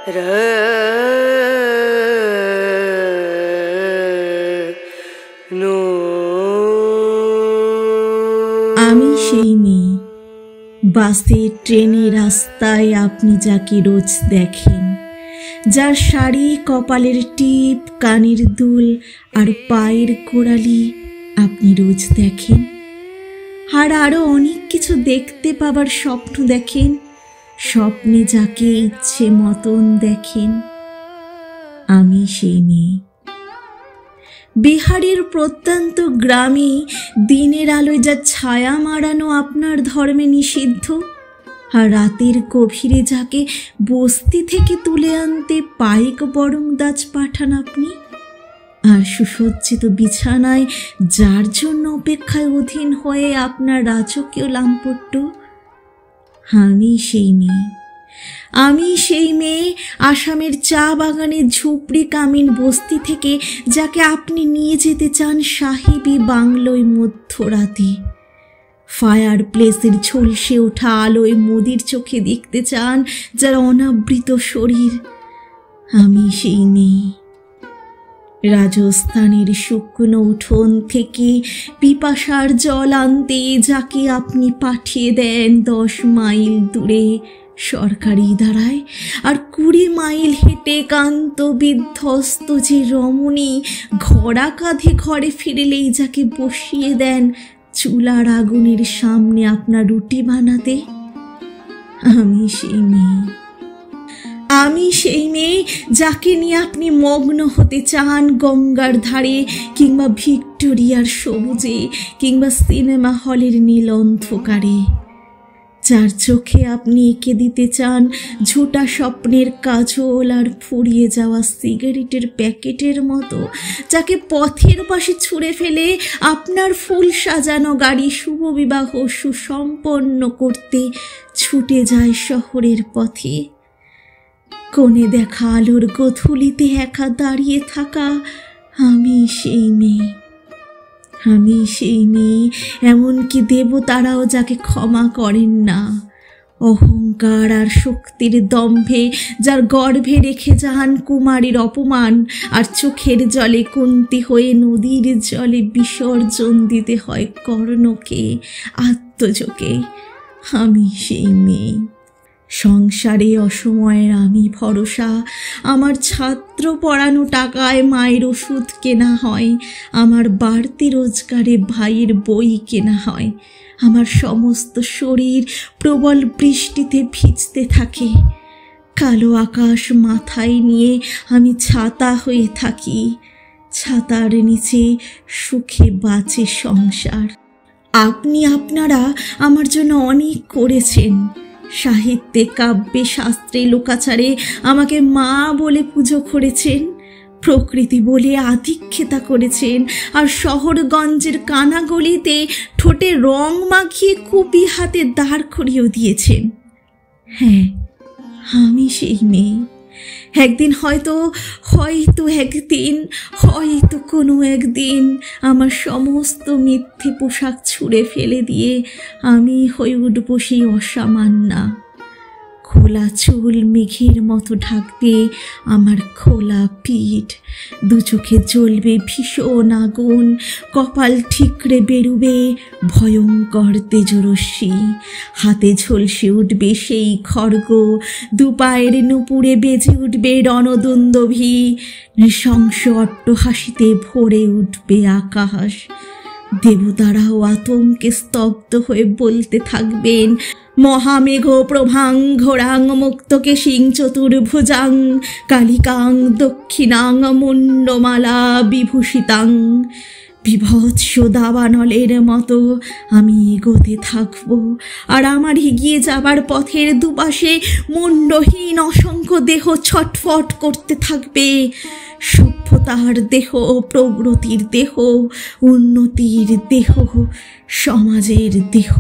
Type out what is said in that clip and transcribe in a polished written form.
আমি সেই মেয়ে, বাসে ট্রেনে রাস্তায় আপনি যাকে রোজ দেখেন, যার শাড়ি, কপালের টিপ, কানের দুল আর পায়ের গোড়ালি আপনি রোজ দেখেন। আর আরো অনেক কিছু দেখতে পাবার স্বপ্ন দেখেন, স্বপ্নে যাকে ইচ্ছে মতন দেখেন। আমি সেই মেয়ে। বিহারের প্রত্যন্ত গ্রামে দিনের আলোয় যা ছায়া মারানো আপনার ধর্মে নিষিদ্ধ, আর রাতের গভীরে যাকে বস্তি থেকে তুলে আনতে পাইক বরংদাজ পাঠান আপনি, আর সুসজ্জিত বিছানায় যার জন্য অপেক্ষায় অধীন হয়ে আপনার রাজকীয় লাম্পট্য, আমি সেই মেয়ে। আমি সেই মেয়ে, আসামের চা বাগানের ঝুপড়ি কামিন বস্তি থেকে যাকে আপনি নিয়ে যেতে চান সাহেবী বাংলোয় মধ্যরাতে, ফায়ার প্লেসের ঝলসে ওঠা আলোয় মোদির চোখে দেখতে চান যার অনাবৃত শরীর। আমি সেই মেয়ে। রাজস্থানের শুকনো উঠোন থেকে পিপাসার জল আনতে যাকে আপনি পাঠিয়ে দেন 10 মাইল দূরে সরকারি দাঁড়ায়, আর 20 মাইল হেঁটে কান্ত বিধ্বস্ত যে রমণী ঘোড়া কাঁধে ঘরে ফিরলেই যাকে বসিয়ে দেন চুলার আগুনের সামনে আপনার রুটি বানাতে। আমি সেই মেয়ে। আমি সেই মেয়ে যাকে নিয়ে আপনি মগ্ন হতে চান গঙ্গার ধারে, কিংবা ভিক্টোরিয়ার সবুজে, কিংবা সিনেমা হলের নীল অন্ধকারে, যার চোখে আপনি এঁকে দিতে চান ঝোটা স্বপ্নের কাজল আর ফুরিয়ে যাওয়া সিগারেটের প্যাকেটের মতো, যাকে পথের পাশে ছুঁড়ে ফেলে আপনার ফুল সাজানো গাড়ি শুভ বিবাহ সুসম্পন্ন করতে ছুটে যায় শহরের পথে। কোণে দেখা আলোর গোধূলিতে একা দাঁড়িয়ে থাকা আমি সেই মেয়ে। আমি সেই মেয়ে, এমনকি দেবতারাও যাকে ক্ষমা করেন না। অহংকার আর শক্তির দম্ভে যার গর্ভে রেখে যান কুমারীর অপমান, আর চোখের জলে কুন্তি হয়ে নদীর জলে বিসর্জন দিতে হয় কর্ণকে, আত্মজকে। আমি সেই মেয়ে। সংসারে অসময়ের আমি ভরসা, আমার ছাত্র পড়ানো টাকায় মায়ের ওষুধ কেনা হয়, আমার বাড়তি রোজগারে ভাইয়ের বই কেনা হয়, আমার সমস্ত শরীর প্রবল বৃষ্টিতে ভিজতে থাকে, কালো আকাশ মাথায় নিয়ে আমি ছাতা হয়ে থাকি, ছাতার নিচে সুখে বাঁচে সংসার। আপনারা আমার জন্য অনেক করেছেন। সাহিত্যে, কাব্যে, শাস্ত্রে, লোকাচারে আমাকে মা বলে পুজো করেছেন, প্রকৃতি বলে আধিক্ষেতা করেছেন, আর শহরগঞ্জের কানাগলিতে ঠোঁটে রং মাখিয়ে কুপি হাতে দাঁড় করিয়েও দিয়েছেন। হ্যাঁ, আমি সেই মেয়ে। একদিন হয়তো কোনো একদিন আমার সমস্ত মিথ্যে পোশাক ছুঁড়ে ফেলে দিয়ে আমি হয়ে উঠব সেই অসামান্যা। খোলা চুল মেঘের মতো ঢাকবে আমার খোলা পিঠ, দু চোখে জ্বলবে ভীষণ আগুন, কপাল ঠিকরে বেরুবে ভয়ঙ্কর তেজরশ্মি, হাতে ঝলসে উঠবে সেই খড়গ, দুপায়ের নুপুরে বেজে উঠবে রণদুন্দভি, নৃশংস অট্টহাসিতে ভরে উঠবে আকাশ। দেবতারাও আতঙ্কে স্তব্ধ হয়ে বলতে থাকবেন, মহামেঘ প্রভাং ঘোরাং মুক্তকেশিং চতুর্ভুজাং কালিকাং দক্ষিণাং মুন্ডমালা বিভূষিতাং। বিভৎস দাবানলের মতো আমি এগোতে থাকব, আর আমার এগিয়ে যাবার পথের দুপাশে মুন্ডহীন অসংখ্য দেহ ছটফট করতে থাকবে। সভ্যতার দেহ, প্রগতির দেহ, উন্নতির দেহ, সমাজের দেহ।